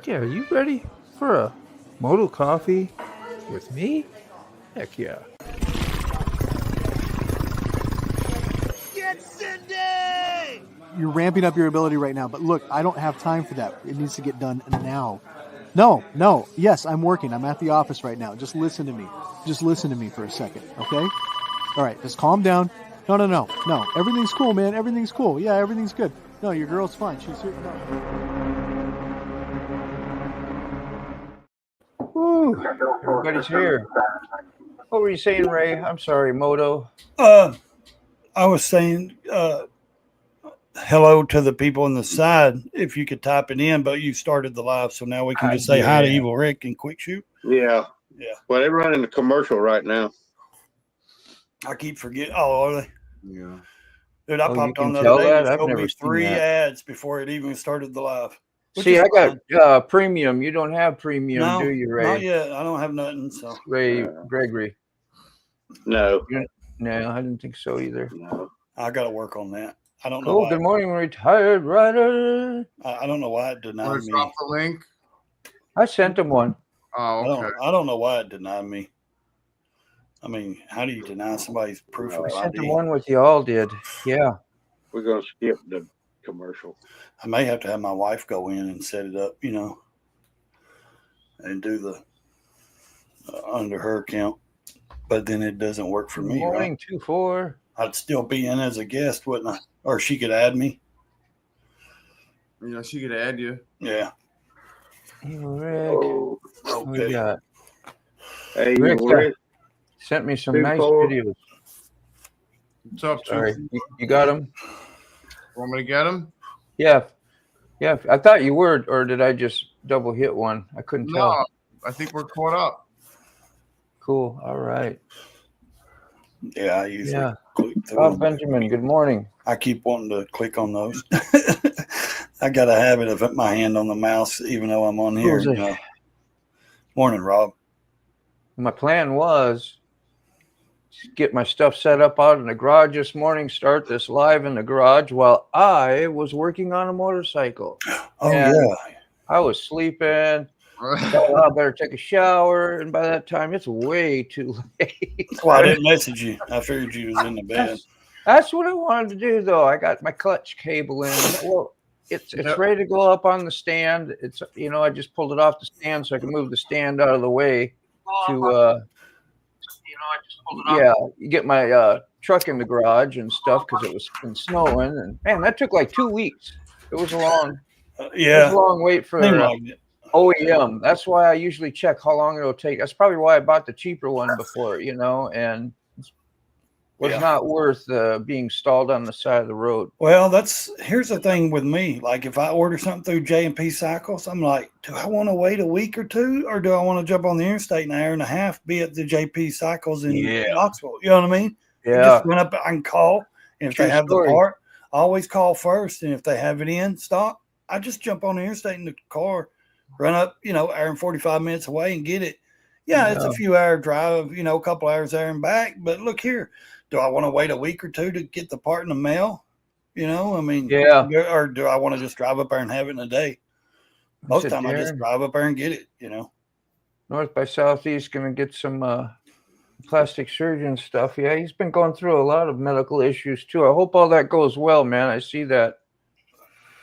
Yeah, are you ready for a Moto coffee with me? Heck yeah. Get Cindy! You're ramping up your ability right now, but look, I don't have time for that. It needs to get done now. No. Yes, I'm working. I'm at the office right now. Just listen to me. Just listen to me for a second, okay? All right, just calm down. No. Everything's cool, man. Everything's cool. Yeah, everything's good. No, your girl's fine. She's here. No. Woo, everybody's here. What were you saying, Ray? I'm sorry, Moto. I was saying hello to the people on the side if you could type it in, but you started the live, so now we can just say hi to Evil Rick and Quick Shoot. Yeah. Well, they're running a commercial right now. I keep forgetting. Oh, are they? Yeah. Dude, I popped on the other day. It showed me 3 that. ads before it even started the live. See, I got premium. You don't have premium, No, do you, Ray? Not yet. I don't have nothing. So Ray Gregory. No. No, I didn't think so either. No. I got to work on that. I don't know. Cool. Good morning, retired writer. I don't know why it denied me. Drop the link. I sent him one. Oh, okay. I don't know why it denied me. I mean, how do you deny somebody's proof of ID? I sent him one with you all did. Yeah. We're going to skip the commercial. I may have to have my wife go in and set it up, and do the under her account. But then it doesn't work for me. Morning, right? 2-4. I'd still be in as a guest, wouldn't I? Or she could add me. Yeah, she could add you. Yeah. Rick. Oh, What we Okay. got? hey, Rick sent me some nice 2-4. videos. What's up, Sorry. Tues? You got them? Want me to get him? Yeah. I thought you were, or did I just double hit one? I couldn't tell. No, I think we're caught up. Cool. All right. Yeah, I usually click through Bob them. Benjamin, good morning. I keep wanting to click on those. I got a habit of putting my hand on the mouse even though I'm on here. Morning, Rob. My plan was to get my stuff set up out in the garage this morning, start this live in the garage while I was working on a motorcycle. Oh, And yeah. I was sleeping. Thought, I better take a shower. And by that time, it's way too late. Well, I didn't message you. I figured you was in the bed. That's what I wanted to do, though. I got my clutch cable in. Well, it's ready to go up on the stand. It's I just pulled it off the stand so I can move the stand out of the way to you get my truck in the garage and stuff because it was been snowing, and man, that took like 2 weeks. It was a long wait for OEM. That's why I usually check how long it'll take. That's probably why I bought the cheaper one before, and it was not worth being stalled on the side of the road. Well, here's the thing with me. Like if I order something through J&P Cycles, I'm like, do I want to wait a week or two, or do I want to jump on the interstate an hour and a half, be at the JP Cycles in Knoxville? You know what I mean? Yeah. Just run up, I can call, and if they have the part, I always call first, and if they have it in stock, I just jump on the interstate in the car, run up, hour and 45 minutes away and get it. Yeah, it's a few hour drive, a couple hours there and back. But look here, do I want to wait a week or two to get the part in the mail? Or do I want to just drive up there and have it in a day? Most of the time I just drive up there and get it, North by Southeast going to get some plastic surgeon stuff. Yeah, he's been going through a lot of medical issues too. I hope all that goes well, man. I see that.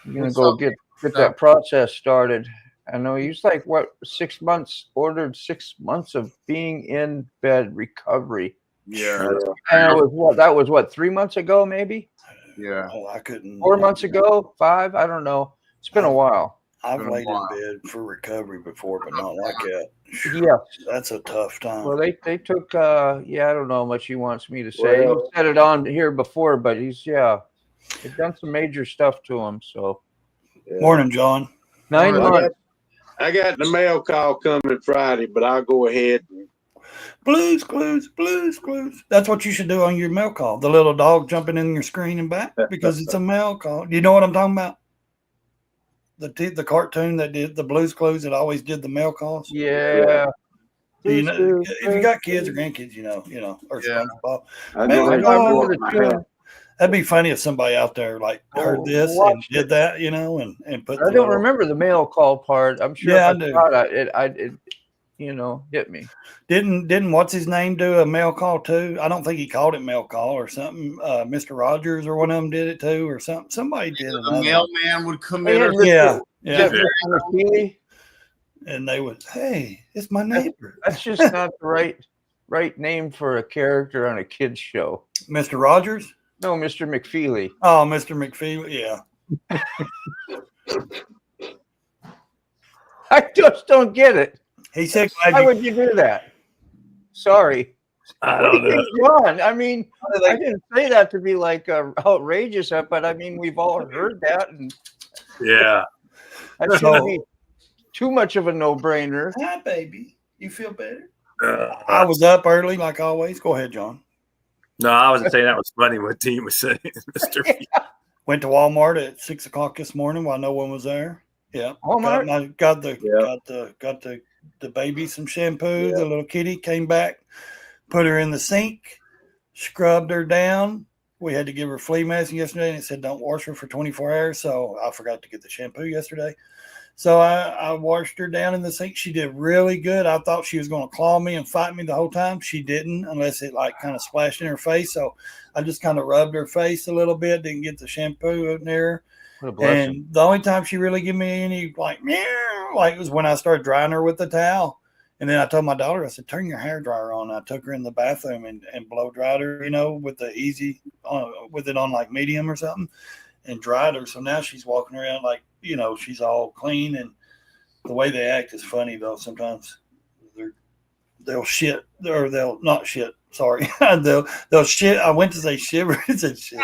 You're going to go get that process started. I know he's like, 6 months, ordered 6 months of being in bed recovery. Yeah. And that was 3 months ago, maybe? Yeah. Oh, I couldn't. 4 months ago, 5? I don't know. It's been a while. I've laid in bed for recovery before, but not like that. Yeah. That's a tough time. Well, they took, I don't know how much he wants me to say. He said it on here before, but they've done some major stuff to him. So, Morning, John. 9 months. I got the mail call coming Friday, but I'll go ahead. Blues Clues. That's what you should do on your mail call. The little dog jumping in your screen and back because it's a mail call. You know what I'm talking about? The cartoon that did the Blues Clues that always did the mail calls. Yeah. If you got kids or grandkids, or SpongeBob. I That'd be funny if somebody out there like heard this and did that, you know, and put. I don't remember the mail call part. I'm sure Yeah, if I thought it, you know, hit me. Didn't what's his name do a mail call too? I don't think he called it mail call or something. Mr. Rogers or one of them did it too, or something. Somebody did it. The mailman would come in. Yeah. And they would, hey, it's my neighbor. That's just not the right name for a character on a kids show. Mr. Rogers? No, Mr. McFeely. Oh, Mr. McFeely, yeah. I just don't get it. He said, why would you do that? Sorry. I don't know. Ron, I mean, I didn't say that to be like outrageous, but I mean, we've all heard that. And yeah. That shouldn't be too much of a no-brainer. Hi, baby. You feel better? I was up early, like always. Go ahead, John. No, I wasn't saying that was funny what Dean was saying, Mr. Went to Walmart at 6 o'clock this morning while no one was there. Yeah. Walmart? Got the baby some shampoo. The little kitty came back, put her in the sink, scrubbed her down. We had to give her flea medicine yesterday, and it said don't wash her for 24 hours. So I forgot to get the shampoo yesterday. So I washed her down in the sink. She did really good. I thought she was going to claw me and fight me the whole time. She didn't, unless it like kind of splashed in her face. So I just kind of rubbed her face a little bit, didn't get the shampoo up near her. And the only time she really gave me any like meow, like was when I started drying her with the towel. And then I told my daughter, I said, turn your hair dryer on. I took her in the bathroom and blow dried her, you know, with the easy, with it on like medium or something, and dried her. So now she's walking around like, you know, she's all clean. And the way they act is funny though. Sometimes they'll shit or they'll not shit. Sorry, they'll shit. I went to say shiver. It's a shit.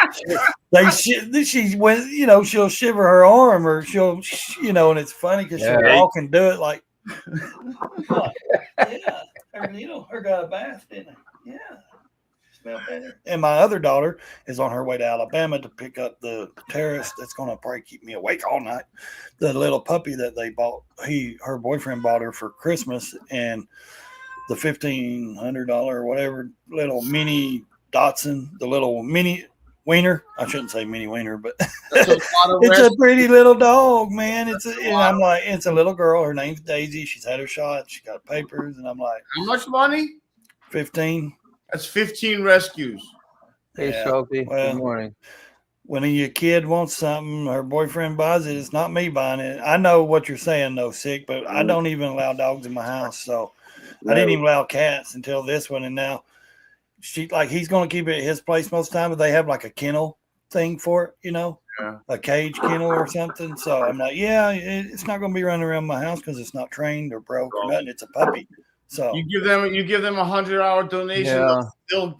They shit. She went, you know, she'll shiver her arm or she'll, you know, and it's funny because she'll walk and do it like. Yeah, her needle, her got a bath, didn't it? Yeah, smell better. And my other daughter is on her way to Alabama to pick up the terrace that's going to probably keep me awake all night. The little puppy that they bought, her boyfriend bought her for Christmas, and the $1,500 or whatever little mini Dotson, the little mini wiener. I shouldn't say mini wiener, but it's a pretty little dog, man. And I'm like, it's a little girl. Her name's Daisy. She's had her shot. She got papers, and I'm like, how much money? 15. That's 15 rescues. Hey, Salty. Good morning. When your kid wants something, her boyfriend buys it. It's not me buying it. I know what you're saying, though, Sick, but I don't even allow dogs in my house. So I didn't even allow cats until this one, and now. He's going to keep it at his place most of the time, but they have like a kennel thing for it, you know, a cage kennel or something. So I'm like, it's not going to be running around my house because it's not trained or broke or nothing. It's a puppy. So you give them a $100 donation. Yeah.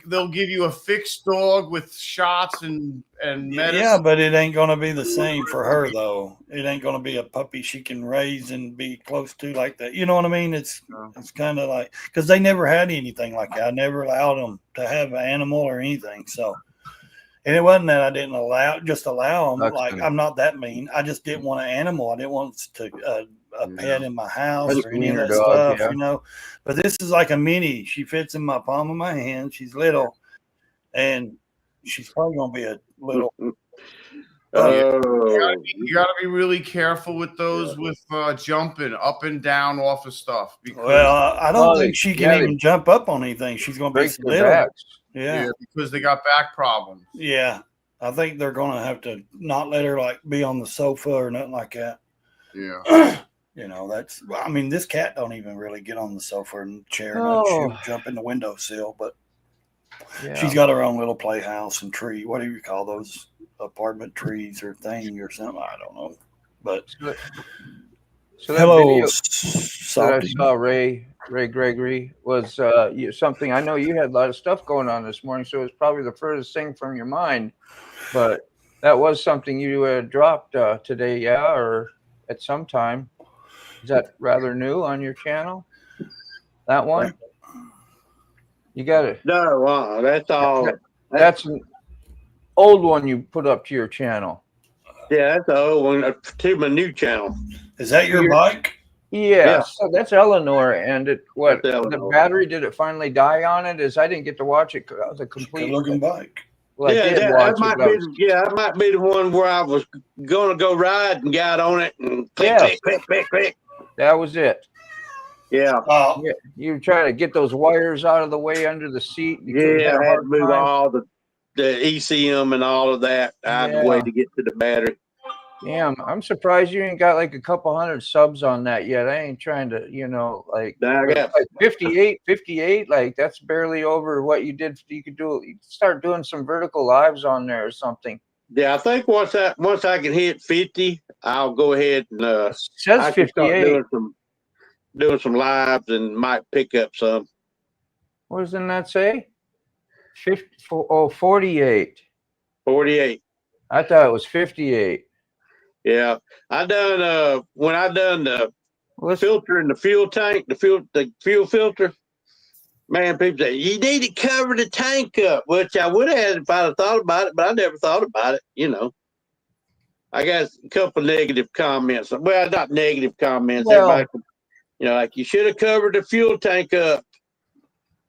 They'll give you a fixed dog with shots and medicine. Yeah, but it ain't going to be the same for her though. It ain't going to be a puppy she can raise and be close to like that. You know what I mean? It's kind of like because they never had anything like that. I never allowed them to have an animal or anything. So, and it wasn't that I didn't allow them. That's like good. I'm not that mean. I just didn't want an animal. I didn't want a pet in my house or any of that stuff, you know. But this is like a mini. She fits in my palm of my hand. She's little, and she's probably gonna be a little. You gotta be really careful with those with jumping up and down off of stuff. Well, I don't think she can even jump up on anything. She's gonna be little. Yeah, because they got back problems. Yeah, I think they're gonna have to not let her like be on the sofa or nothing like that. Yeah. You know, this cat don't even really get on the sofa and chair. Oh. She'll jump in the windowsill, but she's got her own little playhouse and tree. What do you call those apartment trees or thing or something? I don't know. But so that hello, video that I saw Ray Gregory was something. I know you had a lot of stuff going on this morning, so it's probably the furthest thing from your mind. But that was something you dropped today, or at some time. Is that rather new on your channel? That one? You got it. No, that's all. That's an old one you put up to your channel. Yeah, that's the old one to my new channel. Is that your bike? Yeah. So that's Eleanor, and That's the Eleanor. battery, did it finally die on it? I didn't get to watch it. It was a complete looking bike. Well, I Yeah, did that watch it. might but I be. was- Yeah, that might be the one where I was gonna go ride and got on it and click, Yes. click, click, click, click. That was it. Yeah, Yeah, you were trying to get those wires out of the way under the seat. You couldn't yeah. have I a had hard to move time. all the ECM and all of that out of the way Yeah. to get to the battery. Damn, I'm surprised you ain't got like a couple hundred subs on that yet. I ain't trying to, like, Now I but got like 58, like that's barely over what you did. You could start doing some vertical lives on there or something. Yeah, I think once I can hit 50, I'll go ahead and It says I can start 58. doing some lives and might pick up some. What does that say? 48. 48. I thought it was 58. Yeah, I done when I done the Well, filter in the fuel tank, the fuel filter. Man, people say you need to cover the tank up, which I would have if I'd have thought about it, but I never thought about it. I got a couple negative comments. Well, not negative comments. Well, Everybody, like you should have covered the fuel tank up.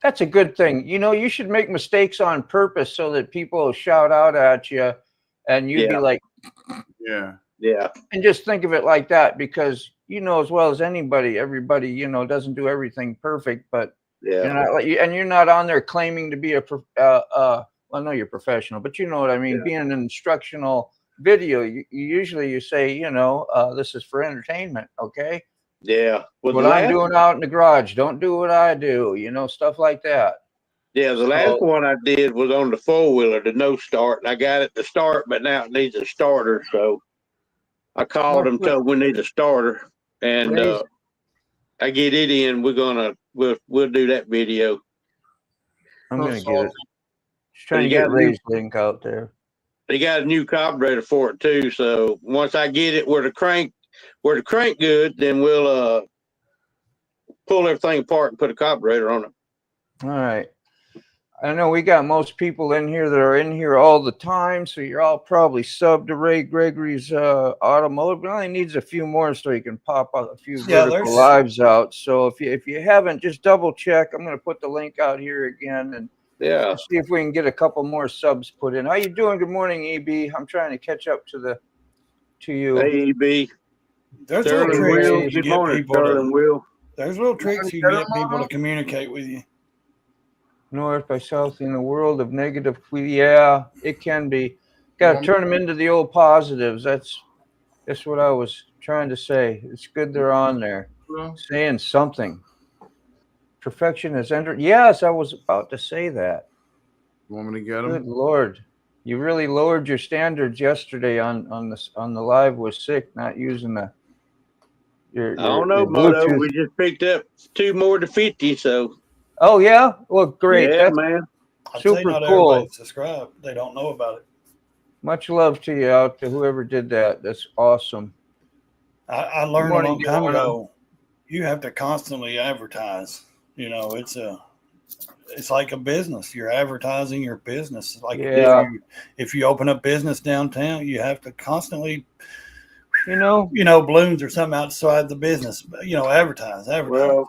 that's a good thing. You should make mistakes on purpose so that people will shout out at you and you'd be like, Yeah. Yeah. and just think of it like that, because as well as anybody, everybody, doesn't do everything perfect, but Yeah. you're not on there claiming to be well, no, you're professional, but you know what I mean? Yeah. Being an instructional video, you say, this is for entertainment. Okay. Yeah. Well, What I'm doing out in the garage, don't do what I do, stuff like that. Yeah, the last one I did was on the 4-wheeler, the no start. And I got it to start, but now it needs a starter. So I called them, told we need a starter, and I get it in. We'll do that video. I'm gonna get it. Just trying to get Ray's link out there. They got a new carburetor for it too. So once I get it where the crank good, then we'll pull everything apart and put a carburetor on it. All right. I know we got most people in here that are in here all the time, so you're all probably subbed to Ray Gregory's automotive. But only needs a few more so you can pop out a few vertical lives out. So if you haven't, just double check. I'm going to put the link out here again and see if we can get a couple more subs put in. How you doing? Good morning, EB. I'm trying to catch up to you. Hey, EB. There's little tricks you get people There's little tricks you can get people to communicate with you. North by south in a world of negative. Yeah, it can be. Got to turn them into the old positives. That's what I was trying to say. It's good they're on there saying something. Perfection has entered. Yes, I was about to say that. You want me to get them? Good Lord, you really lowered your standards yesterday on the live. Was sick not using the. I don't know, Moto. We just picked up 2 more to 50, so. Oh yeah, well, great. Yeah, that's man. Super not cool. Everybody subscribe. They don't know about it. Much love to you out to whoever did that. That's awesome. I learned a long time ago. You have to constantly advertise. It's like a business. You're advertising your business. Like if you open up business downtown, you have to constantly, balloons or something outside the business. Advertise. Well,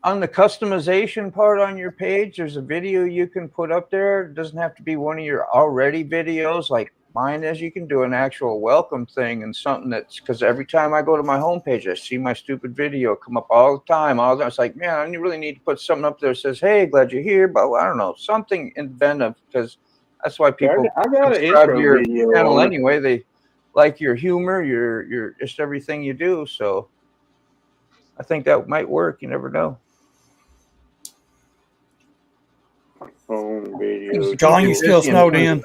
on the customization part on your page, there's a video you can put up there. It doesn't have to be one of your already videos like mine is. You can do an actual welcome thing and something that's, because every time I go to my homepage, I see my stupid video come up all the time. It's like, man, I really need to put something up there that says, hey, glad you're here. But I don't know, something inventive, because that's why people subscribe to your channel anyway. They like your humor, your just everything you do. So I think that might work. You never know. Home video. John, you still snowed in?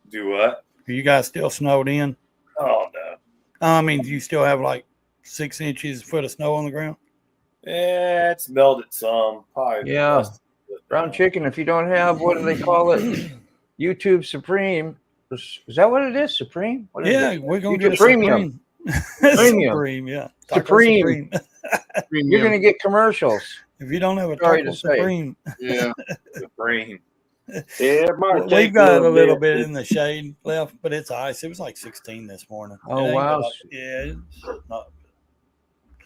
Do what? Are you guys still snowed in? Oh no. I mean, do you still have like 6 inches, foot of snow on the ground? Yeah, it's melted some. Probably. Yeah. Brown chicken. If you don't have, what do they call it? YouTube Supreme. Is that what it is? Supreme? What is it? We're going to get premium. Supreme, yeah. Supreme. You're going to get commercials. If you don't have a Taco Supreme. Yeah. Supreme. Yeah, we've got a little bit in the shade left, but it's ice. It was like 16 this morning. Oh, wow. It's not.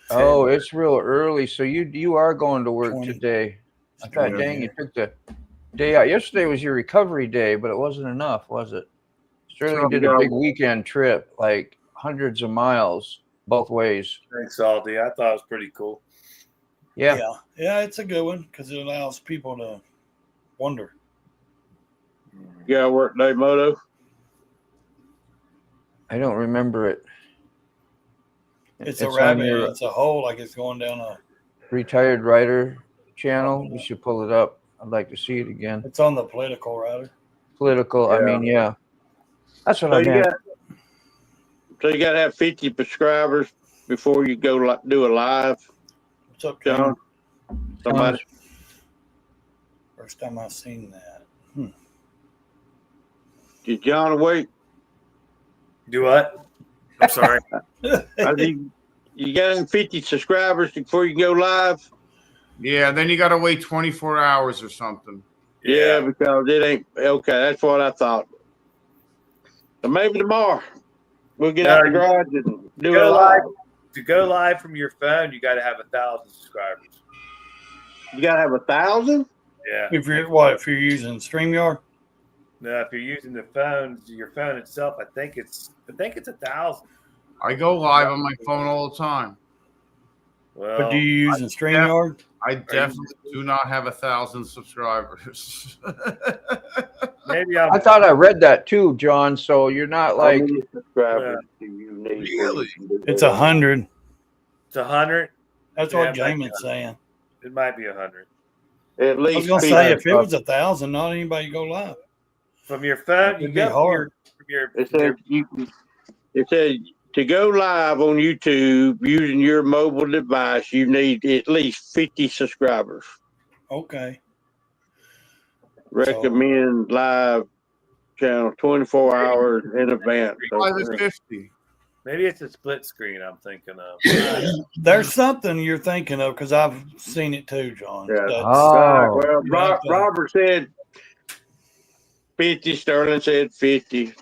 Oh, it's real early. So you are going to work today. I thought, dang, you took the day out. Yesterday was your recovery day, but it wasn't enough, was it? Sterling did a big weekend trip, like hundreds of miles both ways. Thanks, Salty. I thought it was pretty cool. Yeah. It's a good one because it allows people to wonder. You got to work day moto? I don't remember it. It's a rabbit. It's a hole like it's going down a retired rider channel. You should pull it up. I'd like to see it again. It's on the political rider. Political. Yeah. I mean, yeah. That's what I meant. So you got to have 50 subscribers before you go do a live. What's up, John? Somebody. First time I've seen that. Did John awake? Do what? I'm sorry. You got 50 subscribers before you go live? Yeah, then you got to wait 24 hours or something. Yeah, because it ain't okay. That's what I thought. So maybe tomorrow we'll get out the garage and do it live. To go live from your phone, you got to have 1,000 subscribers. You got to have 1,000? Yeah. If you're using StreamYard? No, if you're using your phone itself, I think it's 1,000. I go live on my phone all the time. Well, but do you use StreamYard? I definitely do not have 1,000 subscribers. Maybe I thought I read that too, John. So you're not like how many subscribers do you need? Really? It's 100. It's 100. That's what Jamin's saying. It might be 100. At least. I was gonna say if it was 1,000, not anybody go live. From your phone, It'd be hard. It said to go live on YouTube using your mobile device, you need at least 50 subscribers. Okay. Recommend live channel 24 hours in advance. Maybe it's a split screen I'm thinking of. There's something you're thinking of because I've seen it too, John. Yeah. Oh. Well, Robert said 50. Sterling said 50.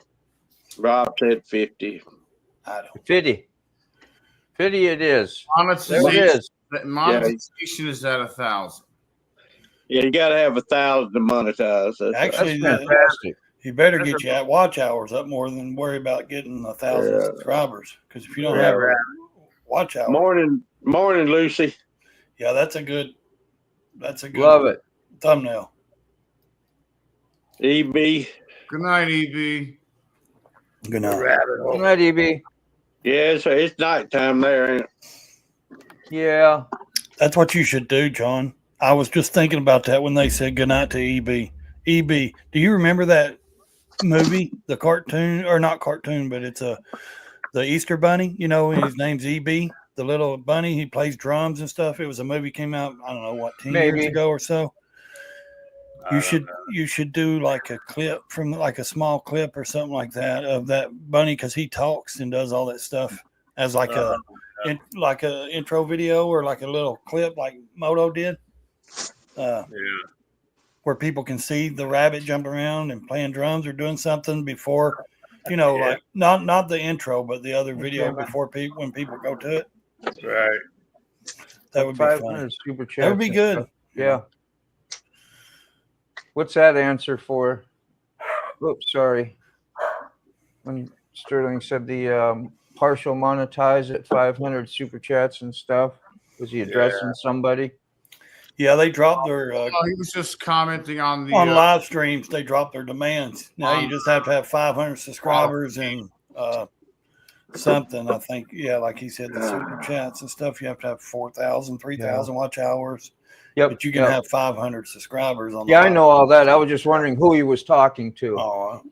Rob said 50. I don't. 50. 50 it is. Monetization is at 1,000. Yeah, you got to have 1,000 to monetize. Actually, that's fantastic. You better get your watch hours up more than worry about getting 1,000 subscribers. Because if you don't have watch hours. Morning, Lucy. Yeah, that's a good Love it. thumbnail. EB. Good night, EB. Good night. Good night, EB. Yeah, so it's nighttime there, ain't it? Yeah. That's what you should do, John. I was just thinking about that when they said goodnight to EB. EB, do you remember that movie, the cartoon, or not cartoon, but it's the Easter Bunny? You know, his name's EB, the little bunny. He plays drums and stuff. It was a movie came out, I don't know what, 10 years ago or so. You should do like a clip from like a small clip or something like that of that bunny because he talks and does all that stuff as like a intro video or like a little clip like Moto did. Where people can see the rabbit jumping around and playing drums or doing something before, like not the intro, but the other video before when people go to it. Right. That would be fun. Super chat. That would be good. Yeah. What's that answer for? Oops, sorry. When Sterling said the partial monetize at 500 super chats and stuff, was he addressing somebody? Yeah, they dropped their. He was just commenting on the live streams. They dropped their demands. Now you just have to have 500 subscribers and something. I think, like he said, the super chats and stuff. You have to have 4,000, 3,000 watch hours. Yep. But you can have 500 subscribers on. Yeah, I know all that. I was just wondering who he was talking to. Oh.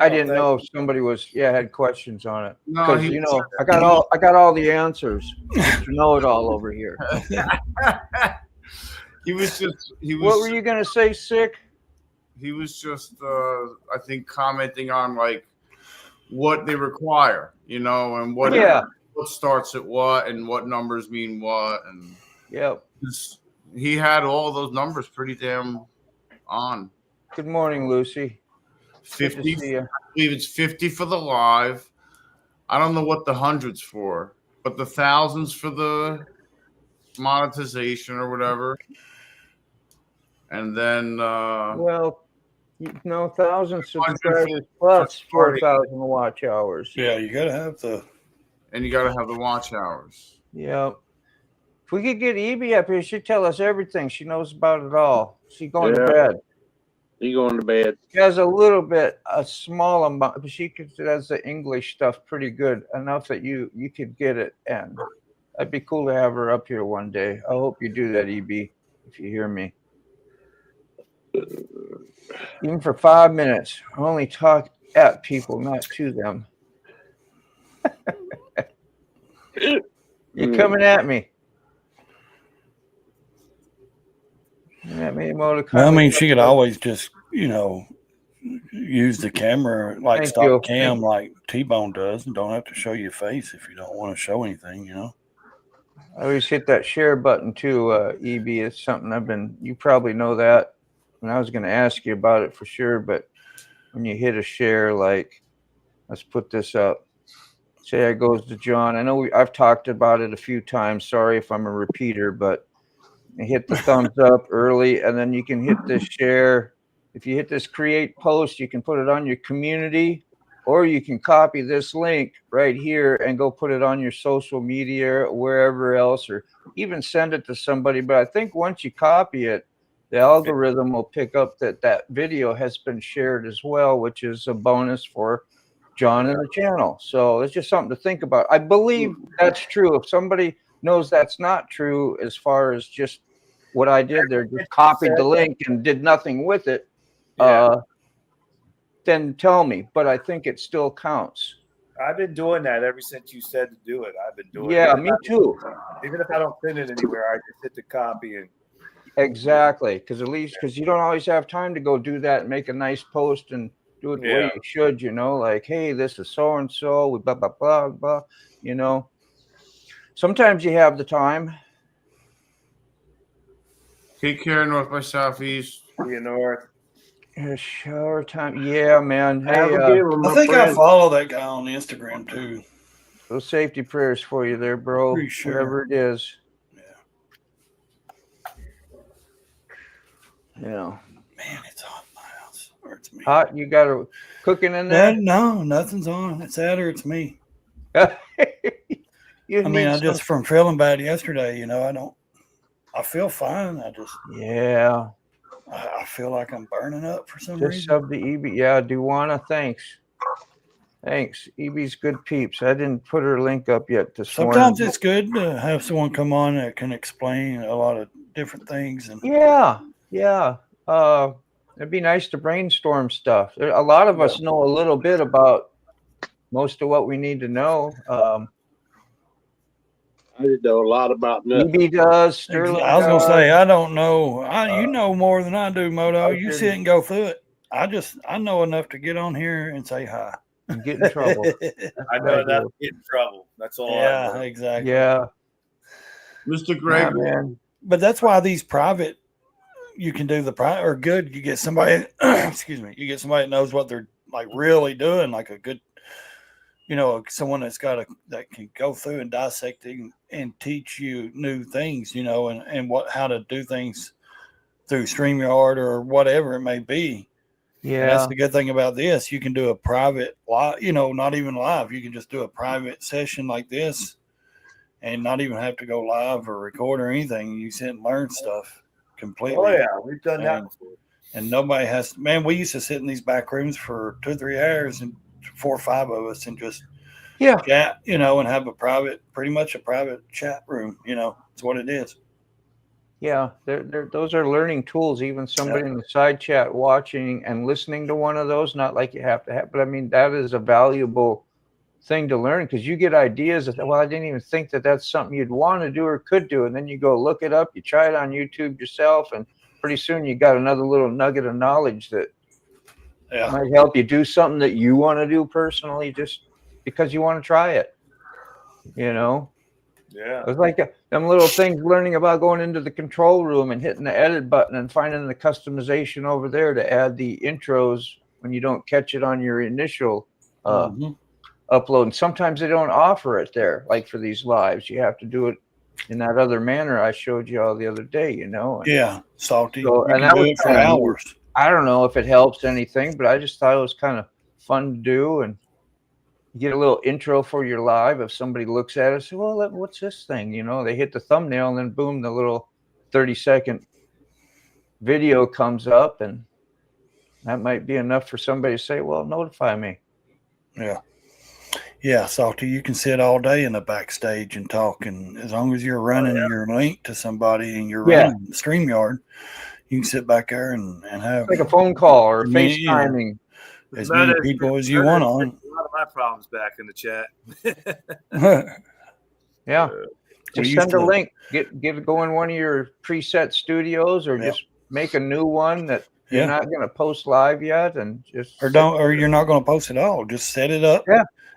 I didn't know if somebody had questions on it No, because I got all the answers. You know it all over here. What were you gonna say, Sick? He was just I think commenting on like what they require, and what starts at what and what numbers mean what, and he had all those numbers pretty damn on. Good morning, Lucy. 50. I believe it's 50 for the live. I don't know what the 100's for, but the 1,000's for the monetization or whatever. and then well, 1,000 subscribers plus 4,000 watch hours. Yeah, you gotta have and you got to have the watch hours. Yeah. If we could get Evie up here, she'd tell us everything. She knows about it all. She's going to bed. You going to bed? She has a small amount, but she does the English stuff pretty good, enough that you could get it. And it'd be cool to have her up here one day. I hope you do that, EB, if you hear me. Even for 5 minutes. I only talk at people, not to them. You're coming at me. Yeah, I mean, she could always just, use the camera like stop cam like T-Bone does, and don't have to show your face if you don't want to show anything, I always hit that share button too, EB. It's something you probably know that. And I was going to ask you about it for sure, but when you hit a share, like, let's put this up. Say it goes to John. I know I've talked about it a few times. Sorry if I'm a repeater, but you hit the thumbs up early, and then you can hit this share. If you hit this create post, you can put it on your community, or you can copy this link right here and go put it on your social media or wherever else, or even send it to somebody. But I think once you copy it, the algorithm will pick up that video has been shared as well, which is a bonus for John and the channel. So it's just something to think about. I believe that's true. If somebody knows that's not true, as far as just what I did there, just copied the link and did nothing with it, then tell me. But I think it still counts. I've been doing that ever since you said to do it. I've been doing it. Yeah, me too. Even if I don't send it anywhere, I just hit the copy and. Exactly, because you don't always have time to go do that and make a nice post and do it the way you should, like, hey, this is so and so, blah blah blah blah, Sometimes you have the time. Take care, North by Southeast. See you, North. Shower time. Yeah, man. Hey, I think I follow that guy on Instagram too. Those safety prayers for you there, bro. Sure. Whatever it is. Man, it's hot in my house. Or it's me. Hot? You got a cooking in there? No, nothing's on. It's that or it's me. I just from feeling bad yesterday, I feel fine. I feel like I'm burning up for some reason. Just sub the EB. Yeah, Duwana, thanks. EB's good peeps. I didn't put her link up yet this morning. Sometimes it's good to have someone come on that can explain a lot of different things. And it'd be nice to brainstorm stuff. A lot of us know a little bit about most of what we need to know. I didn't know a lot about nothing. EB does. Sterling I was going to say, I don't know. You know more than I do, Moto. You sit and go through it. I know enough to get on here and say hi. And get in trouble. I know enough to get in trouble. That's all. Yeah, exactly. Yeah. Mr. Greg. Man. But that's why these private, you can do the private, or good. You get somebody, excuse me, you get somebody that knows what they're like really doing, like a good, someone that can go through and dissect and teach you new things, and how to do things through StreamYard or whatever it may be. Yeah. And that's the good thing about this. You can do a private live, not even live. You can just do a private session like this and not even have to go live or record or anything. You sit and learn stuff completely. Oh, yeah. We've done that before. And nobody has to, man, we used to sit in these back rooms for 2 or 3 hours and 4 or 5 of us and just chat, and have pretty much a private chat room, it's what it is. Yeah, those are learning tools. Even somebody in the side chat watching and listening to one of those, not like you have to have, but I mean, that is a valuable thing to learn, because you get ideas that, well, I didn't even think that that's something you'd want to do or could do. And then you go look it up, you try it on YouTube yourself, and pretty soon you got another little nugget of knowledge that might help you do something that you want to do personally, just because you want to try it, Yeah. It was like them little things, learning about going into the control room and hitting the edit button and finding the customization over there to add the intros when you don't catch it on your initial upload. And sometimes they don't offer it there, like for these lives. You have to do it in that other manner I showed you all the other day, you know. And Yeah, salty. so, You and can that do was it for kinda neat. hours. I don't know if it helps anything, but I just thought it was kind of fun to do, and you get a little intro for your live. If somebody looks at it, say, well, what's this thing? You know, they hit the thumbnail and then boom, the little 30-second video comes up, and that might be enough for somebody to say, well, notify me. Yeah. Yeah, Salty, you can sit all day in the backstage and talk, and as long as you're running your link to somebody and you're running StreamYard, you can sit back there and have It's like a phone call or many, FaceTiming. as many people as you want on. A lot of my problems back in the chat. Yeah. We Just used send a to- link. Get go in one of your preset studios, or Yeah. just make a new one that you're Yeah. not going to post live yet, and just or you're not going to post it all. Just set it up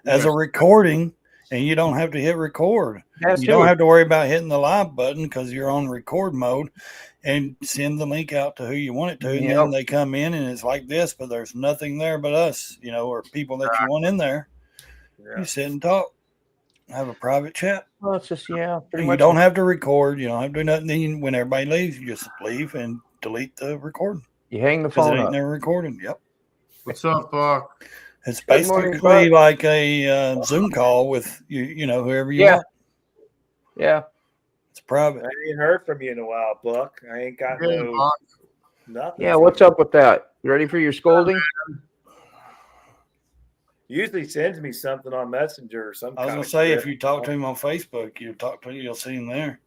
as a recording, and you don't have to hit record. That's You don't it. have to worry about hitting the live button because you're on record mode, and send the link out to who you want it to, and then they come in and it's like this, but there's nothing there but us, you know, or people that you want in there. You sit and talk, have a private chat. Well, it's just pretty And much. you don't have to record. You don't have to do nothing. Then when everybody leaves, you just leave and delete the recording. You hang the Because it phone ain't up. never recording. Yep. What's up, Buck? It's Good morning, basically Buck. like a Zoom call with you know, whoever you want. Yeah. It's private. I ain't heard from you in a while, Buck. I ain't got nothing. Yeah. What's up with that? You ready for your scolding? Usually sends me something on Messenger or something. I was gonna say, if you talk to him on Facebook, you'll see him there.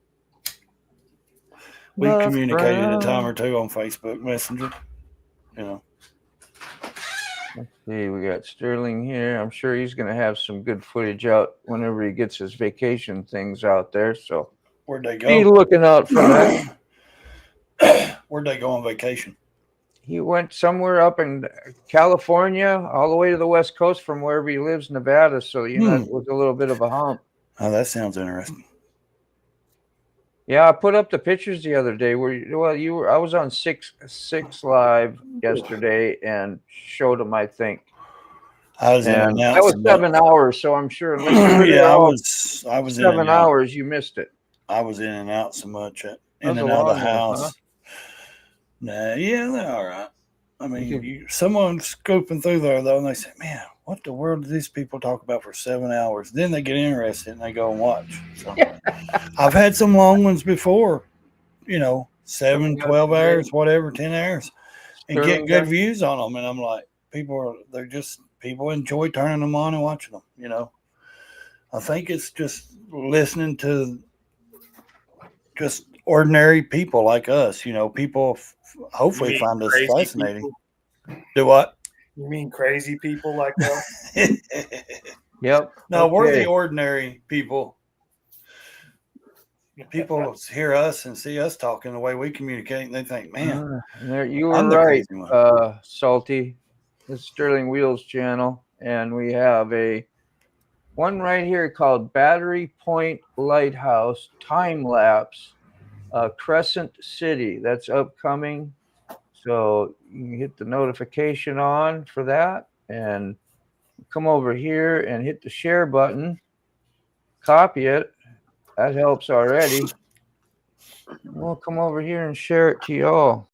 We've communicated a time or two on Facebook Messenger. You know. Let's see, we got Sterling here. I'm sure he's going to have some good footage out whenever he gets his vacation things out there. So Where'd they go? be looking out for that. Where'd they go on vacation? He went somewhere up in California, all the way to the West Coast from wherever he lives, Nevada. So it was a little bit of a hump. Oh, that sounds interesting. Yeah, I put up the pictures the other day where you were. I was on six Live yesterday and showed him. I think I was in and out. That was 7 hours, so I'm sure. Unless you were Yeah, there I all was 7 hours. You missed it. I was in and out so much in That's and a out of long the one, house. huh? Nah, yeah, they're all right. I mean, someone's scooping through there though, and they say, "Man, what the world do these people talk about for 7 hours?" Then they get interested and they go and watch. So, I've had some long ones before, you know, 7, 12 hours, whatever, 10 hours, and get good views on them. And I'm like, people enjoy turning them on and watching them. You know, I think it's just listening to just ordinary people like us. You know, people hopefully find us fascinating. People? Do what? You mean crazy people like us? Yep. No, we're the ordinary people. People hear us and see us talking the way we communicate, and they think, "Man, you were right, Salty." This is Sterling Wheels channel, and we have one right here called Battery Point Lighthouse Time Lapse, Crescent City. That's upcoming. So you can hit the notification on for that and come over here and hit the share button, copy it. That helps already. We'll come over here and share it to y'all.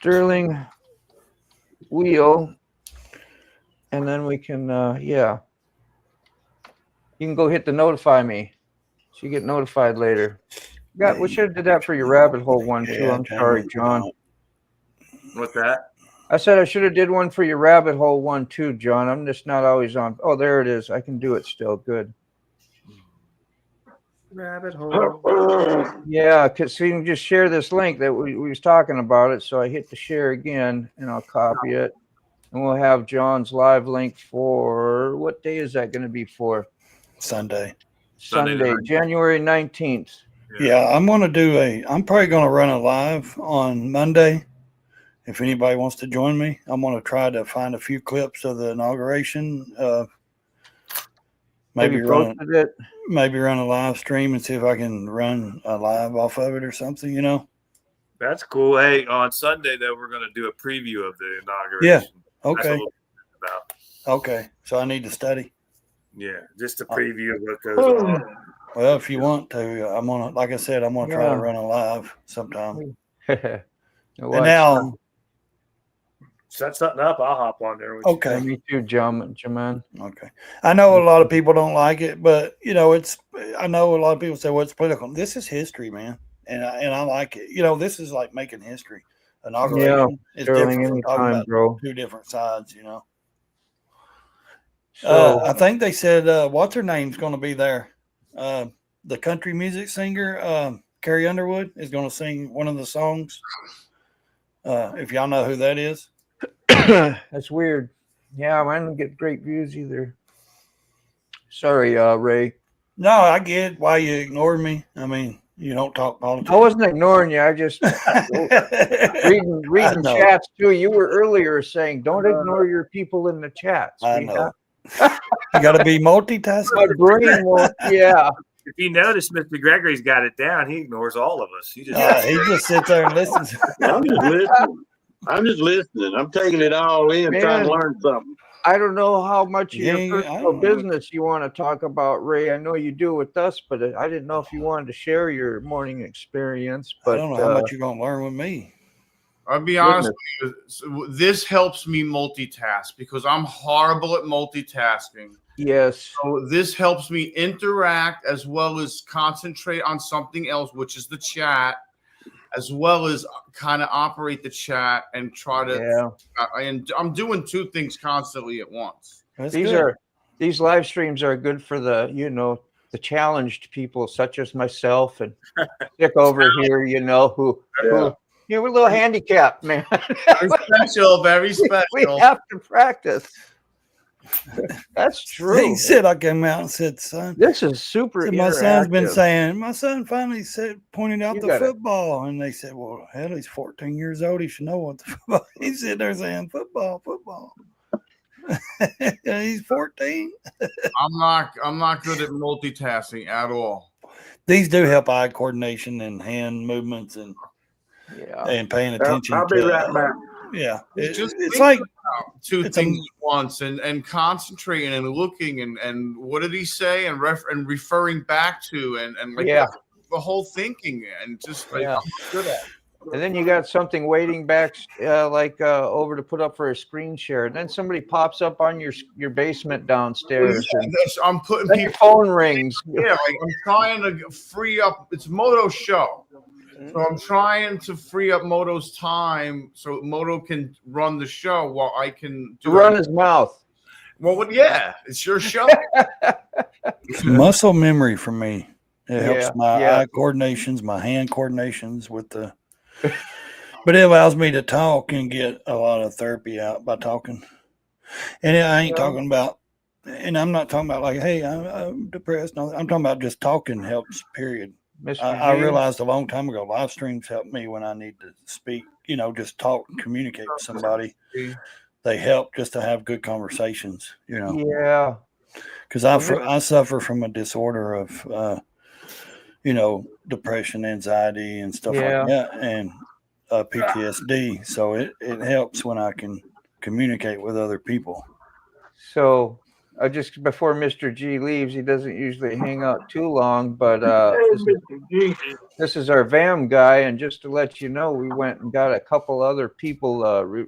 Sterling Wheel. And then we can, you can go hit the notify me. So you get notified later. We should have did that for your rabbit hole one too. I'm sorry, John. What's that? I said I should have did one for your rabbit hole one too, John. I'm just not always on. Oh, there it is. I can do it still. Good. Rabbit hole. Yeah, so you can just share this link that we was talking about it. So I hit the share again, and I'll copy it, and we'll have John's live link for what day is that going to be for? Sunday, January 19th. Yeah, I'm probably going to run a live on Monday. If anybody wants to join me, I'm going to try to find a few clips of the inauguration. Maybe run a live stream and see if I can run a live off of it or something, you know? That's cool. Hey, on Sunday, though, we're going to do a preview of the inauguration. Yeah. Okay. About. Okay. So I need to study. Yeah, just a preview of what goes on. Well, if you want to, I'm gonna, like I said, I'm gonna try to run a live sometime. And now, set something up. I'll hop on there. With okay, me too, Jaman. Okay, I know a lot of people don't like it, but you know, I know a lot of people say, "Well, it's political." This is history, man, and I like it. You know, this is like making history. Inauguration is different from talking about two different sides. You know. So I think they said what's her name's going to be there. The country music singer Carrie Underwood is going to sing one of the songs. If y'all know who that is, that's weird. Yeah, I don't get great views either. Sorry, Ray. No, I get why you ignored me. I mean, you don't talk politics. I wasn't ignoring you. I just reading chats too. You were earlier saying don't ignore your people in the chats. I know. You got to be multitasking. My brain won't. Yeah. If you notice, Mr. Gregory's got it down. He ignores all of us. He just sits there and listens. I'm just listening. I'm taking it all in, trying to learn something. I don't know how much of your personal business you want to talk about, Ray. I know you do with us, but I didn't know if you wanted to share your morning experience. But I don't know how much you're going to learn with me. I'll be honest with you. This helps me multitask because I'm horrible at multitasking. Yes. So this helps me interact as well as concentrate on something else, which is the chat, as well as kind of operate the chat and try to. And I'm doing two things constantly at once. These live streams are good for the the challenged people such as myself and Dick over here. Who we're a little handicapped, man. Very special. We have to practice. That's true. He said, I came out and said, son, this is super. My son's been saying, my son finally pointed out the football. And they said, well, hell, he's 14 years old. He should know what the football. He said, they're saying football. He's 14. I'm not good at multitasking at all. These do help eye coordination and hand movements and paying attention. I'll be right back. Yeah, it's like two things at once and concentrating and looking and what did he say and referring back to and like the whole thinking and just like I'm good at it. And then you got something waiting back over to put up for a screen share. And then somebody pops up on your basement downstairs. I'm putting your phone rings. Yeah, like I'm trying to free up. It's Moto's show. So I'm trying to free up Moto's time so Moto can run the show while I can run his mouth. Well, it's your show. It's muscle memory for me. It helps my eye coordinations, my hand coordinations with the. But it allows me to talk and get a lot of therapy out by talking. And I ain't talking about, and I'm not talking about like, hey, I'm depressed. No, I'm talking about just talking helps, period. I realized a long time ago, live streams help me when I need to speak, just talk and communicate with somebody. They help just to have good conversations, Yeah. Because I suffer from a disorder of, depression, anxiety, and stuff like that, and PTSD. So it helps when I can communicate with other people. So just before Mr. G leaves, he doesn't usually hang out too long, but this is our VAM guy. And just to let you know, we went and got a couple other people.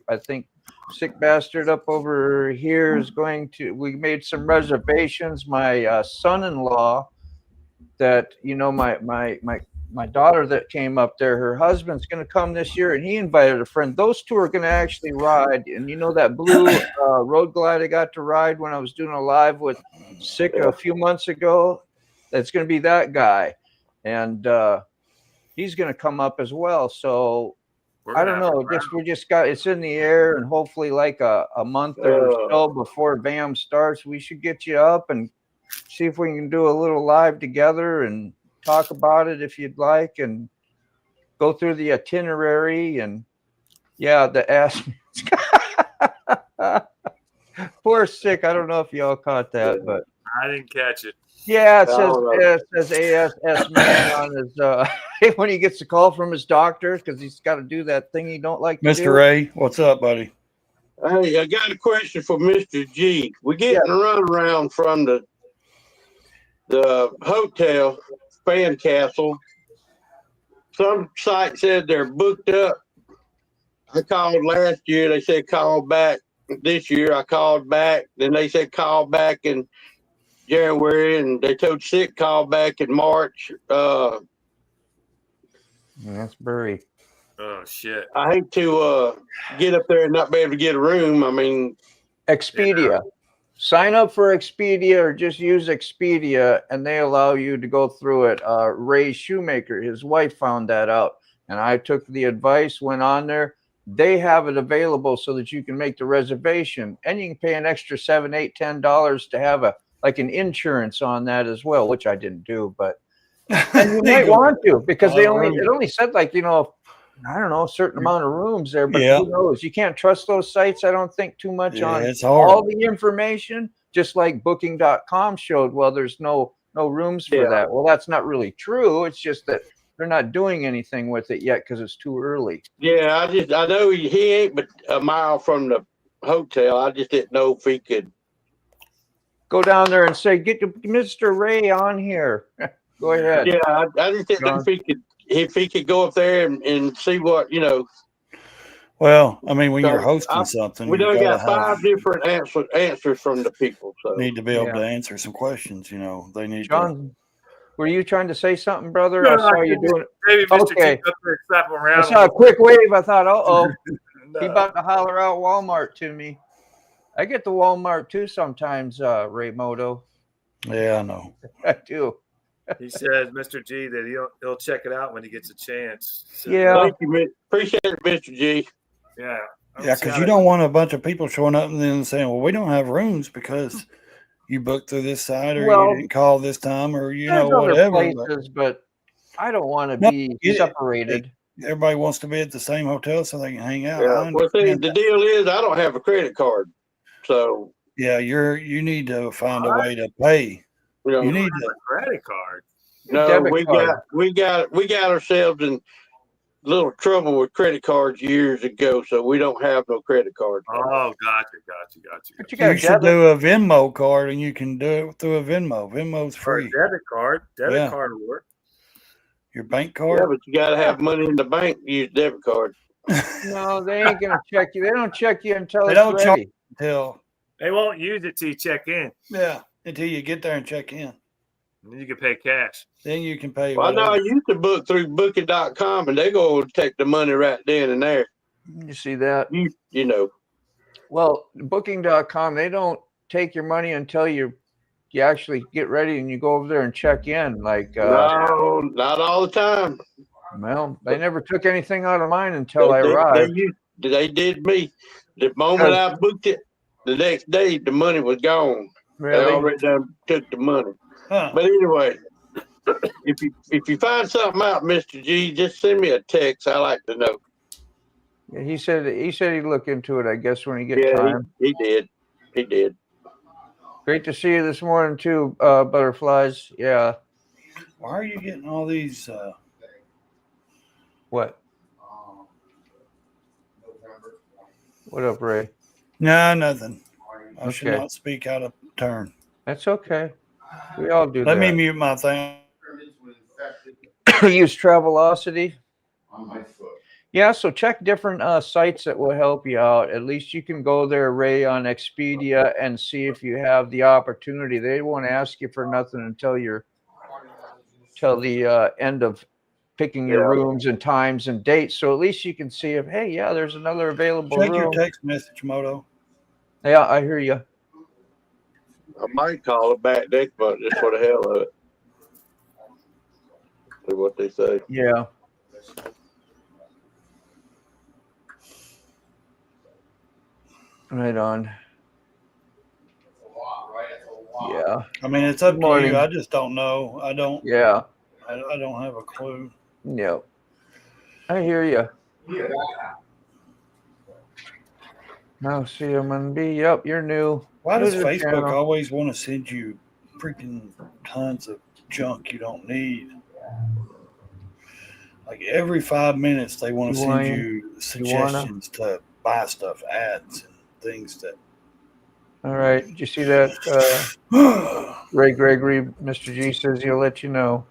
I think Sick Bastard up over here is we made some reservations. My son-in-law that, my daughter that came up there, her husband's going to come this year, and he invited a friend. Those two are going to actually ride. And that blue Road Glide I got to ride when I was doing a live with Sick a few months ago, that's going to be that guy. And he's going to come up as well. So I don't know. We just got it's in the air, and hopefully like a month or so before VAM starts, we should get you up and see if we can do a little live together and talk about it if you'd like, and go through the itinerary and the ass. Poor Sick. I don't know if y'all caught that, but I didn't catch it. Yeah, it says ASS man on his when he gets a call from his doctor because he's got to do that thing he don't like to do. Mr. Ray, what's up, buddy? Hey, I got a question for Mr. G. We're getting a runaround from the the hotel, Fan Castle. Some site said they're booked up. I called last year. They said call back this year. I called back. Then they said call back in January, and they told sick call back in March. That's Burry. Oh shit! I hate to get up there and not be able to get a room. I mean, Expedia. Yeah. Sign up for Expedia or just use Expedia, and they allow you to go through it. Ray Shoemaker, his wife, found that out, and I took the advice, went on there. They have it available so that you can make the reservation, and you can pay an extra $7, $8, $10 to have an insurance on that as well, which I didn't do, but and you might want to, because it only said I don't know, a certain amount of rooms there, but who knows? You can't trust those sites, I don't think, too much on all the information, just like booking.com showed, well, there's no rooms for that. Well, that's not really true. It's just that they're not doing anything with it yet because it's too early. Yeah, I know he ain't but a mile from the hotel. I just didn't know if he could go down there and say, get Mr. Ray on here. Go ahead. Yeah, I just didn't know if he could go up there and see what, Well, I mean, when you're hosting something, we done got 5 different answers from the people. So need to be able to answer some questions. They need. John, were you trying to say something, brother? No, I saw you doing it. Maybe Mr. Okay. I saw a quick wave. I thought, no. He about to holler out Walmart to me. I get the Walmart too sometimes, Ray Moto. Yeah, I know. I do. He said, Mr. G, that he'll check it out when he gets a chance. So, yeah. Thank you, appreciate it, Mr. G. Yeah. Yeah, because you don't want a bunch of people showing up and then saying, well, we don't have rooms because you booked through this site, or you didn't call this time, or whatever. Places, but I don't want to be separated. Everybody wants to be at the same hotel so they can hang out. Yeah. Well, see, the deal is I don't have a credit card, so yeah, you need to find a way to pay. You need a credit card. No, we got ourselves in little trouble with credit cards years ago, so we don't have no credit cards. Oh, gotcha. But you should do a Venmo card, and you can do it through a Venmo. Venmo's free. Debit card will work. Your bank card? Yeah, but you got to have money in the bank to use debit card. No, they ain't gonna check you. They don't check you until it's ready. They won't use it till you check in. Yeah, until you get there and check in. And then you can pay cash. Then you can pay. Well, I know I used to book through booking.com, and they go take the money right then and there. You see that? You know. Well, booking.com, they don't take your money until you actually get ready and you go over there and check in. No, not all the time. Well, they never took anything out of mine until I arrived. They did me. The moment I booked it, the next day the money was gone. Really? They already took the money. Huh. But anyway, if you find something out, Mr. G, just send me a text. I like to know. Yeah, he said he'd look into it, I guess, when he gets time. He did. Great to see you this morning too, Butterflies. Yeah. Why are you getting all these? What? What up, Ray? No, nothing. I should not speak out of turn. That's okay. We all do that. Let me mute my thing. Use Travelocity. On my foot. Yeah, so check different sites that will help you out. At least you can go there, Ray, on Expedia and see if you have the opportunity. They won't ask you for nothing until the end of picking your rooms and times and dates. So at least you can see if, hey, yeah, there's another available room. Check your text message, Moto. Yeah, I hear you. I might call it back next month just for the hell of it. See what they say. Yeah. Right on. Yeah. I mean, it's up to you. I just don't know. I don't. Yeah. I don't have a clue. No. I hear you. Yeah. Now CMNB. Yep, you're new. Why does Facebook always want to send you freaking tons of junk you don't need? Like every 5 minutes, they want to send you suggestions to buy stuff, ads, and things that. All right. Did you see that? Ray Gregory, Mr. G says he'll let you know.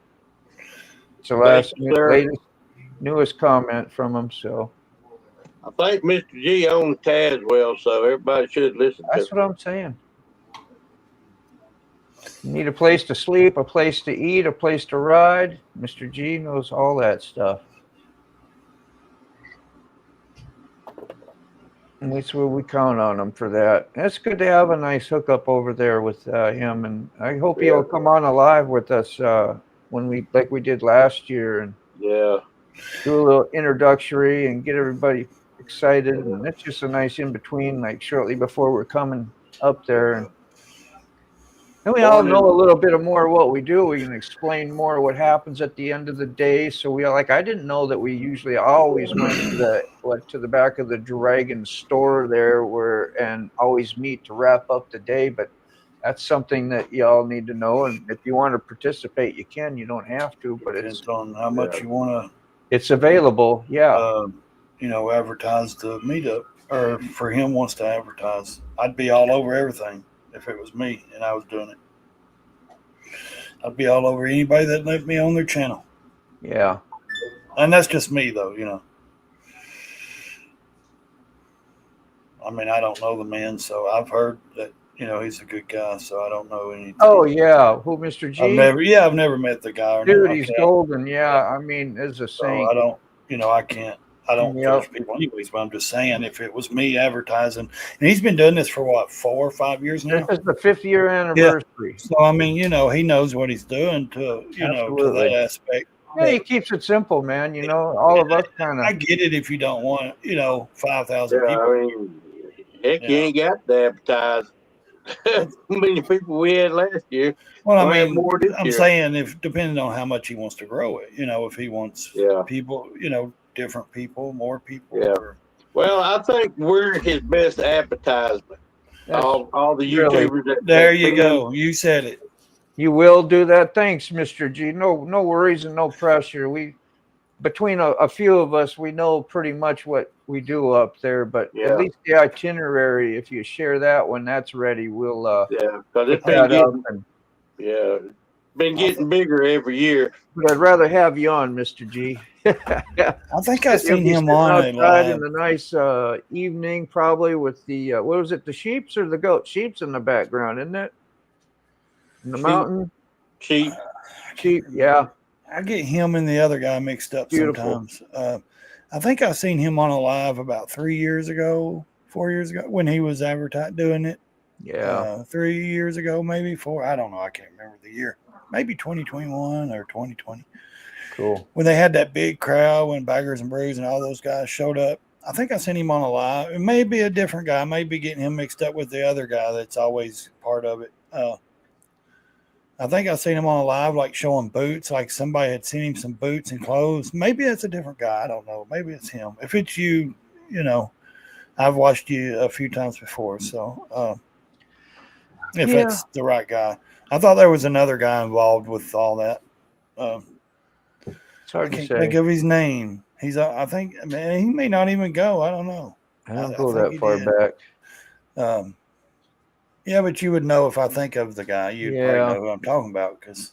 It's the Thank you, sir. latest, newest comment from him. So I think Mr. G owns Tazewell, so everybody should listen to that's him. what I'm saying. You need a place to sleep, a place to eat, a place to ride. Mr. G knows all that stuff. And that's where we count on him for that. It's good to have a nice hookup over there with him, and I hope he'll come on live with us when we did last year, and Yeah. do a little introductory and get everybody excited. And that's just a nice in between, like shortly before we're coming up there, and we all know a little bit more what we do. We can explain more what happens at the end of the day. So we are like, I didn't know that we usually always went to the back of the Dragon store there and always meet to wrap up the day. But that's something that y'all need to know. And if you want to participate, you can. You don't have to, but Depends on how much you want it's available. Yeah. to, advertise the meetup, or for him wants to advertise. I'd be all over everything if it was me and I was doing it. I'd be all over anybody that let me on their channel. Yeah. And that's just me, though, I mean, I don't know the man, so I've heard that, he's a good guy, so I don't know anything. Oh, yeah. Who, Mr. G? I've never met the guy. Dude, he's golden. Yeah. I mean, as a saying. So I don't, I don't judge people anyways, but I'm just saying, if it was me advertising, and he's been doing this for what, 4 or 5 years now? This is the 5th year anniversary. Yeah. So, I mean, he knows what he's doing to that aspect. Yeah, he keeps it simple, man. All of us kind of. I get it if you don't want, 5,000 people. I mean, heck, you ain't got to advertise. How many people we had last year? Well, I mean, I'm saying if depending on how much he wants to grow it, if he wants people, different people, more people. Yeah. Well, I think we're his best advertisement. All the YouTubers. There you go. You said it. You will do that. Thanks, Mr. G. No worries and no pressure. Between a few of us, we know pretty much what we do up there, but at least the itinerary, if you share that when that's ready, we'll because it's been getting bigger every year. But I'd rather have you on, Mr. G. I think I've seen him on outside in the nice evening, probably with the what was it, the sheeps or the goat? Sheep's in the background, isn't it? In the mountain. Sheep, yeah. I get him and the other guy mixed up sometimes. I think I've seen him on a live about 4 years ago, when he was doing it. Yeah. 3 years ago, maybe 4. I don't know. I can't remember the year. Maybe 2021 or 2020. Cool. When they had that big crowd, when Baggers and Brews and all those guys showed up. I think I seen him on a live. It may be a different guy. I may be getting him mixed up with the other guy that's always part of it. I think I seen him on a live, like showing boots, like somebody had seen him some boots and clothes. Maybe that's a different guy. I don't know. Maybe it's him. If it's you, I've watched you a few times before. So if it's the right guy, I thought there was another guy involved with all that. It's hard to say. Think of his name. I think, man, he may not even go. I don't know. I don't go that far back. Yeah, but you would know if I think of the guy. You'd probably know who I'm talking about because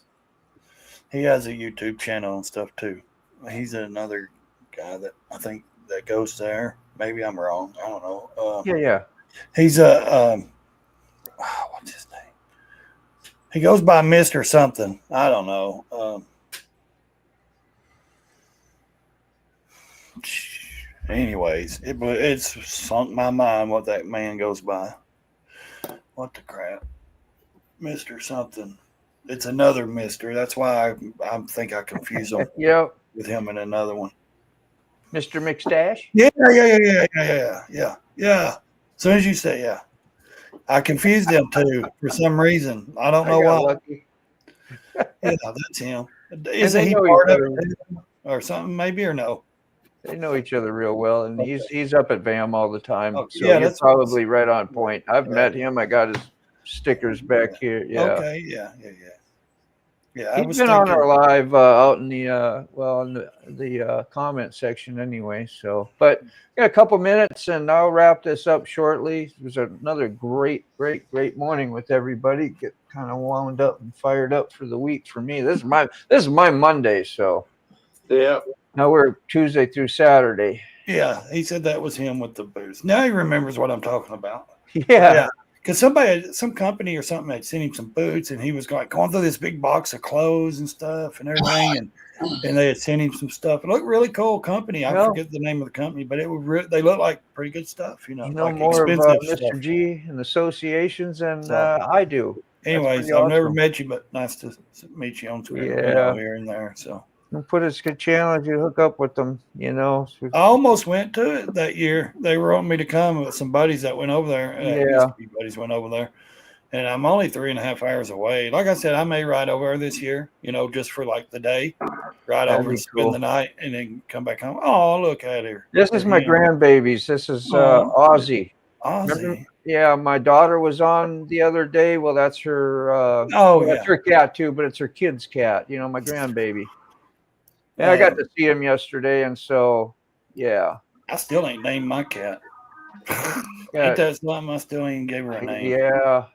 he has a YouTube channel and stuff too. He's another guy that I think that goes there. Maybe I'm wrong. I don't know. He's what's his name? He goes by Mr. something. I don't know. Anyways, it's sunk my mind what that man goes by. What the crap? Mr. something. It's another Mr. That's why I think I confuse him with him and another one. Mr. McStash? Yeah. As soon as you say I confused them too for some reason. I don't know why. Lucky. That's him. Isn't he part of it or something maybe or no? They know each other real well, and he's up at VAM all the time. Oh, so you're probably right on point. I've met him. I got his stickers back here. Yeah. Okay. Yeah. Yeah, I He's was been on thinking. our live out in the in the comment section anyway. So, but got a couple minutes, and I'll wrap this up shortly. It was another great morning with everybody. Get kind of wound up and fired up for the week for me. This is my Monday. So Yeah. now we're Tuesday through Saturday. Yeah, he said that was him with the boots. Now he remembers what I'm talking about. Yeah. Because some company or something had sent him some boots, and he was going through this big box of clothes and stuff and everything, and they had sent him some stuff. It looked really cool company. I forget the name of the company, but they looked like pretty good stuff. You know like more of expensive Mr. stuff. G and associations than So, I do. anyways, I've never met you, but nice to meet you on Twitter. Here and there. So. We'll put us good challenge. You hook up with them, I almost went to it that year. They were wanting me to come with some buddies that went over there. Used to be buddies went over there, and I'm only 3.5 hours away. Like I said, I may ride over there this year. just for like the day, ride over and spend the night, and then come back home. Oh, look at her! This is my grandbabies. This is Ozzy. Ozzy. Yeah, my daughter was on the other day. Well, that's her. That's her cat too, but it's her kid's cat. My grandbaby. Yeah, I got to see him yesterday, and so, yeah. I still ain't named my cat. Ain't that something? I still ain't gave her a name. Yeah.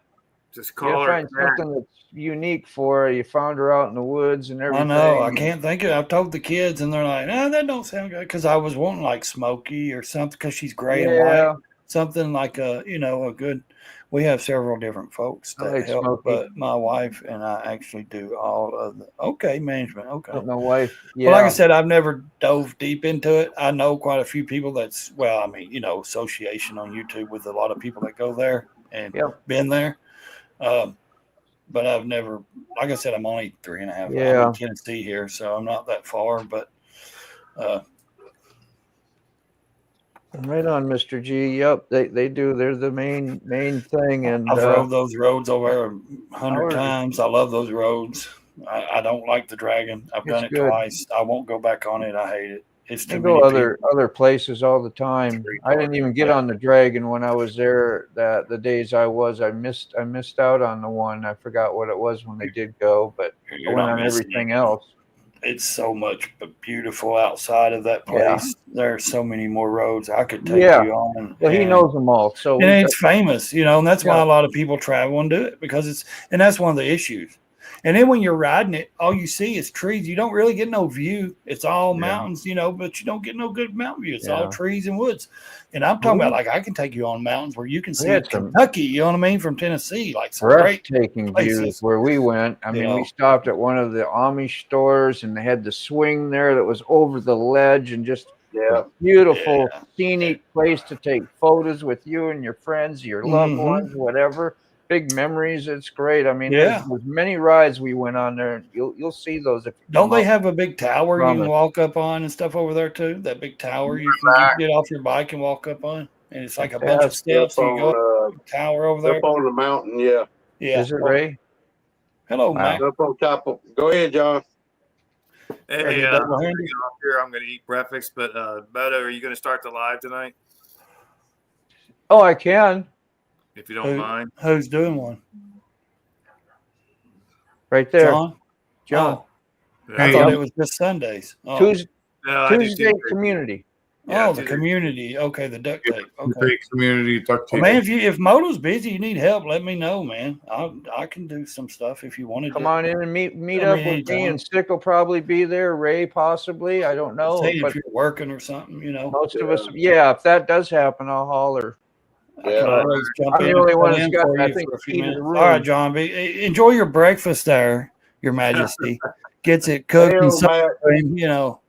Just call her. Find something that's unique for her. You found her out in the woods and everything. I know. I can't think of it. I've told the kids, and they're like, that don't sound good. Because I was wanting like Smokey or something, because she's gray and white. Something like a good. We have several different folks that help, Smokey. But my wife and I actually do all of the management. Okay. But my wife, Well, like I said, I've never dove deep into it. I know quite a few people association on YouTube with a lot of people that go there and been there. But I've never, like I said, I'm only 3.5 hours. I'm in Tennessee here, so I'm not that far, but right on, Mr. G. Yep, they do. They're the main thing, and I've rode those roads over 100 times. I love those roads. I don't like the Dragon. I've done it twice. I won't go back on it. I hate it. It's too many other places all the time. I didn't even get on the Dragon when I was there. That the days I missed out on the one. I forgot what it was when they did go, but I went on everything else. It's so much beautiful outside of that place. There are so many more roads I could take you on. Well, he knows them all. So and it's famous, and that's why a lot of people travel and do it, because that's one of the issues. And then when you're riding it, all you see is trees. You don't really get no view. It's all mountains, but you don't get no good mountain view. It's all trees and woods. And I'm talking about, like, I can take you on mountains where you can see Kentucky, you know what I mean, from Tennessee. Like some breathtaking views where we went. I mean, we stopped at one of the Amish stores, and they had the swing there that was over the ledge, and just a beautiful, scenic place to take photos with you and your friends, your loved ones, whatever. Big memories. It's great. I mean, there's many rides we went on there. You'll see those. Don't they have a big tower you can walk up on and stuff over there too? That big tower you can get off your bike and walk up on, and it's like a bunch of steps. So you go up the tower over there. Up on the mountain, yeah. Is it Ray? Hello, Mac. Up on top of. Go ahead, John. Hey, I'm going to eat breakfast, but Bodo, are you going to start the live tonight? Oh, I can. If you don't mind. Who's doing one? Right there. John. I thought it was just Sundays. Tuesday community. The community. Okay, the duct tape. Okay. Community duct tape. Well, man, if Moto's busy, you need help, let me know, man. I can do some stuff if you wanted to. Come on in and meet up with me, and Stick will probably be there. Ray possibly. I don't know. But if you're working or something, Most of us, if that does happen, I'll holler. Yeah, I'm the only one that's got, I think, all right, John. Enjoy your breakfast there, Your Majesty. Gets it cooked and something, Between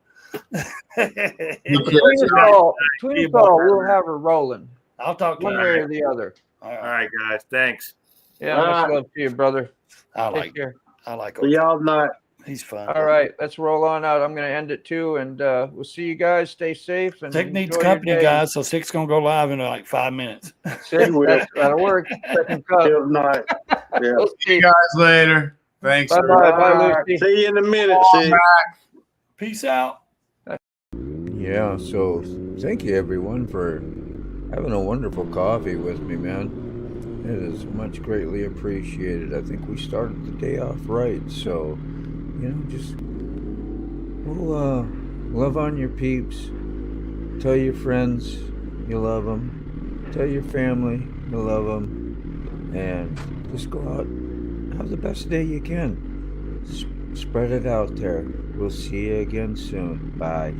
us all, we'll have her rolling. I'll talk to one way or the other. All right, guys. Thanks. Yeah, much love to you, brother. I like y'all night. He's fun. All right, let's roll on out. I'm going to end it too, and we'll see you guys. Stay safe. And Tick needs company, guys, so Stick's going to go live in like 5 minutes. That'll work. Till night. Yeah. We'll see you guys later. Thanks. Bye, Lucy. See you in a minute. Peace out. Yeah, so thank you, everyone, for having a wonderful coffee with me, man. It is much greatly appreciated. I think we started the day off right, so just love on your peeps. Tell your friends you love them. Tell your family you love them. And just go out, have the best day you can. Spread it out there. We'll see you again soon. Bye.